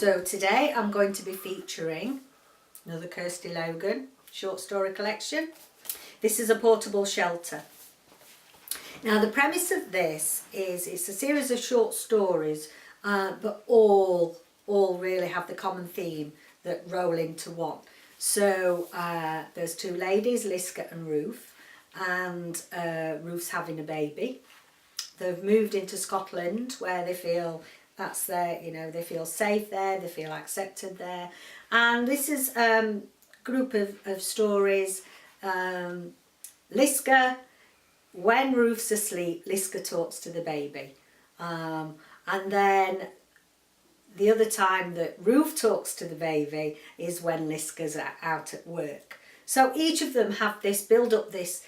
So today I'm going to be featuring another Kirsty Logan short story collection. This is a portable shelter. Now the premise of this is it's a series of short stories, but all really have the common theme that roll into one. So there's two ladies, Liska and Ruth, and Ruth's having a baby. They've moved into Scotland where they feel that's their, they feel safe there, they feel accepted there. And this is a group of stories. Liska, when Ruth's asleep, Liska talks to the baby. And then the other time that Ruth talks to the baby is when Liska's out at work. So each of them have build up this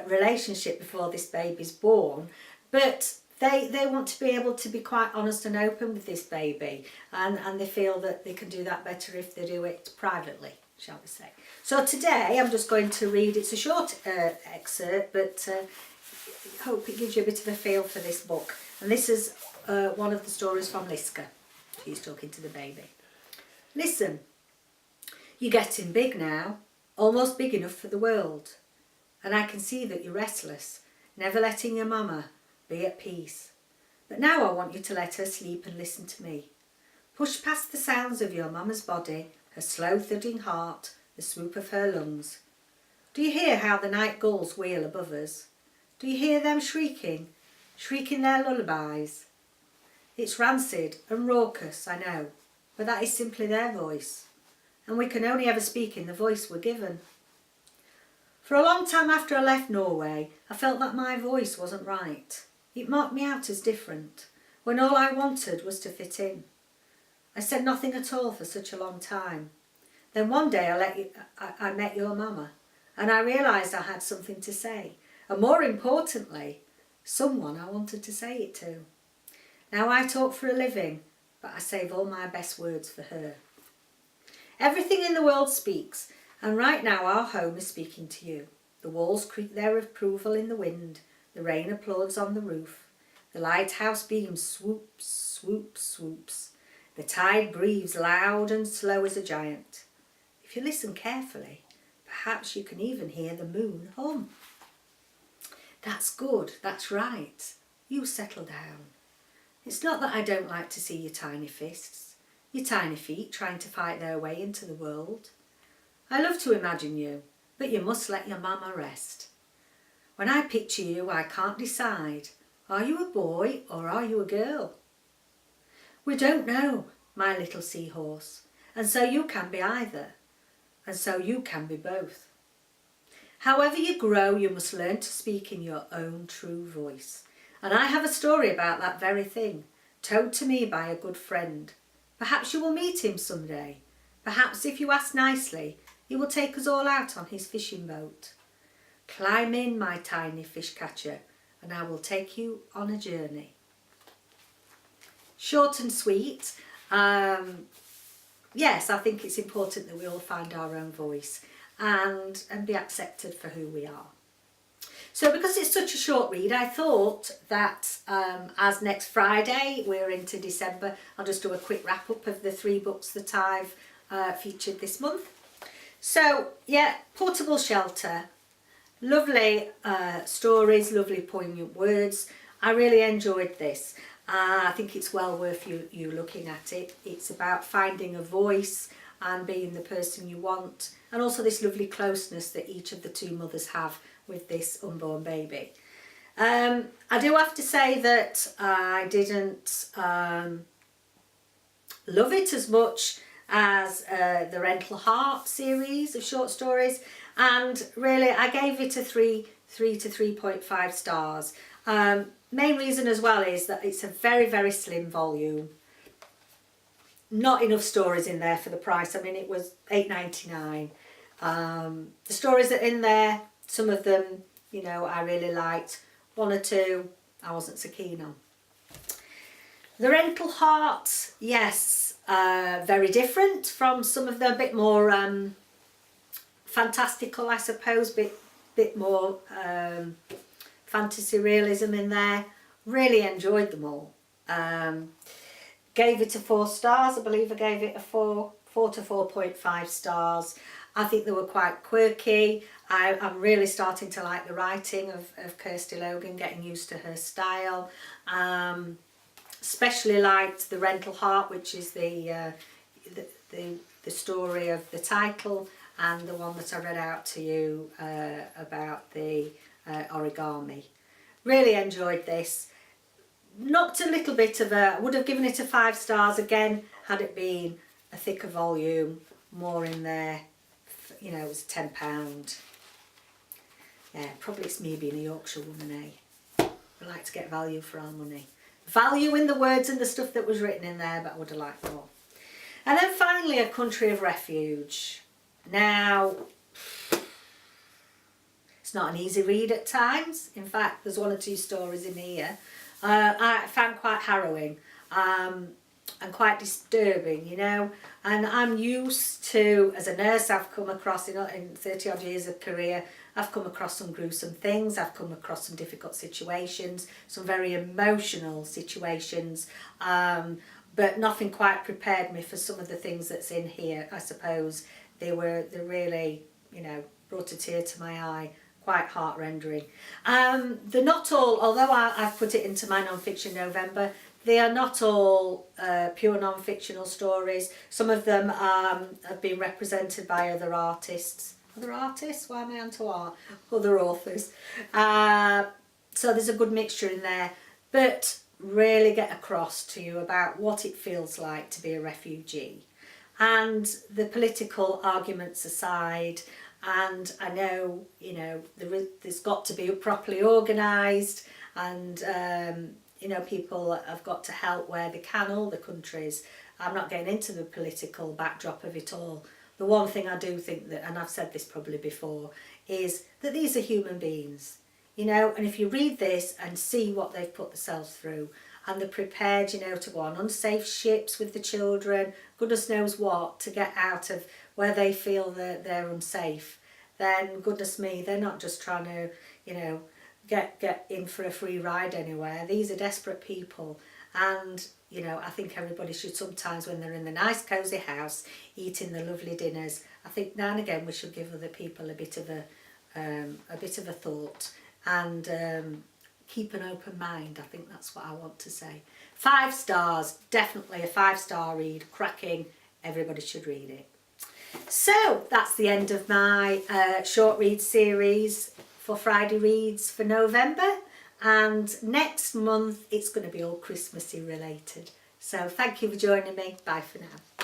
relationship before this baby's born, but they want to be able to be quite honest and open with this baby, and they feel that they can do that better if they do it privately, shall we say. So today I'm just going to read, it's a short excerpt, but I hope it gives you a bit of a feel for this book. And this is one of the stories from Liska. She's talking to the baby. Listen, you're getting big now, almost big enough for the world. And I can see that you're restless, never letting your mama be at peace. But now I want you to let her sleep and listen to me. Push past the sounds of your mama's body, her slow thudding heart, the swoop of her lungs. Do you hear how the night gulls wheel above us? Do you hear them shrieking their lullabies? It's rancid and raucous, I know, but that is simply their voice, and we can only ever speak in the voice we're given. For a long time after I left Norway, I felt that my voice wasn't right. It marked me out as different, when all I wanted was to fit in. I said nothing at all for such a long time. Then one day I met your mama, and I realised I had something to say, and more importantly, someone I wanted to say it to. Now I talk for a living, but I save all my best words for her. Everything in the world speaks, and right now our home is speaking to you. The walls creak their approval in the wind, the rain applauds on the roof, the lighthouse beam swoops, swoops, swoops. The tide breathes loud and slow as a giant. If you listen carefully, perhaps you can even hear the moon hum. That's good, that's right. You settle down. It's not that I don't like to see your tiny fists, your tiny feet trying to fight their way into the world. I love to imagine you, but you must let your mama rest. When I picture you, I can't decide. Are you a boy or are you a girl? We don't know, my little seahorse, and so you can be either, and so you can be both. However you grow, you must learn to speak in your own true voice. And I have a story about that very thing, told to me by a good friend. Perhaps you will meet him someday. Perhaps if you ask nicely, he will take us all out on his fishing boat. Climb in, my tiny fish catcher, and I will take you on a journey. Short and sweet. Yes, I think it's important that we all find our own voice and be accepted for who we are. So because it's such a short read, I thought that as next Friday we're into December, I'll just do a quick wrap up of the 3 books that I've featured this month. So yeah, Portable Shelter, lovely stories, lovely poignant words. I really enjoyed this. I think it's well worth you looking at it. It's about finding a voice and being the person you want, and also this lovely closeness that each of the 2 mothers have with this unborn baby. I do have to say that I didn't love it as much as the Rental Heart series of short stories, and really I gave it a 3 to 3.5 stars. Main reason as well is that it's a very, very slim volume. Not enough stories in there for the price. I mean, it was $8.99. The stories that are in there, some of them, I really liked. 1 or 2 I wasn't so keen on. The Rental Heart, yes, very different from some of them, a bit more fantastical, I suppose, bit more fantasy realism in there. Really enjoyed them all. Gave it a 4 stars. I believe I gave it a 4 to 4.5 stars. I think they were quite quirky. I'm really starting to like the writing of Kirsty Logan, getting used to her style. Especially liked The Rental Heart, which is the story of the title, and the one that I read out to you about the origami. Really enjoyed this. Knocked a little bit of a, I would have given it a 5 stars again had it been a thicker volume, more in there. You know, it was £10. Yeah, probably it's me being a Yorkshire woman, eh? We like to get value for our money. Value in the words and the stuff that was written in there, but I would have liked more. And then finally, A Country of Refuge. Now, it's not an easy read at times. In fact, there's 1 or 2 stories in here I found quite harrowing and quite disturbing, you know. And I'm used to, as a nurse, I've come across, in 30 odd years of career, I've come across some gruesome things, I've come across some difficult situations, some very emotional situations, but nothing quite prepared me for some of the things that's in here. I suppose they really, you know, brought a tear to my eye, quite heart-rendering. They're not all, although I've put it into my non-fiction November, they are not all pure non-fictional stories. Some of them have been represented by other artists. Other artists? Why am I onto art? Other authors. So there's a good mixture in there, but really get across to you about what it feels like to be a refugee. And the political arguments aside, and I know, you know, there's got to be properly organised, and you know, people have got to help where they can, all the countries. I'm not getting into the political backdrop of it all. The one thing I do think that, and I've said this probably before, is that these are human beings, you know, and if you read this and see what they've put themselves through, and they're prepared, you know, to go on unsafe ships with the children, goodness knows what, to get out of where they feel that they're unsafe, then goodness me, they're not just trying to, you know, get in for a free ride anywhere. These are desperate people, and you know, I think everybody should sometimes, when they're in the nice cosy house eating the lovely dinners, I think now and again we should give other people a bit of a thought, and keep an open mind. I think that's what I want to say. 5 stars, definitely a 5-star read, cracking. Everybody should read it. So that's the end of my short read series for Friday Reads for November, and next month it's going to be all Christmassy related. So thank you for joining me. Bye for now.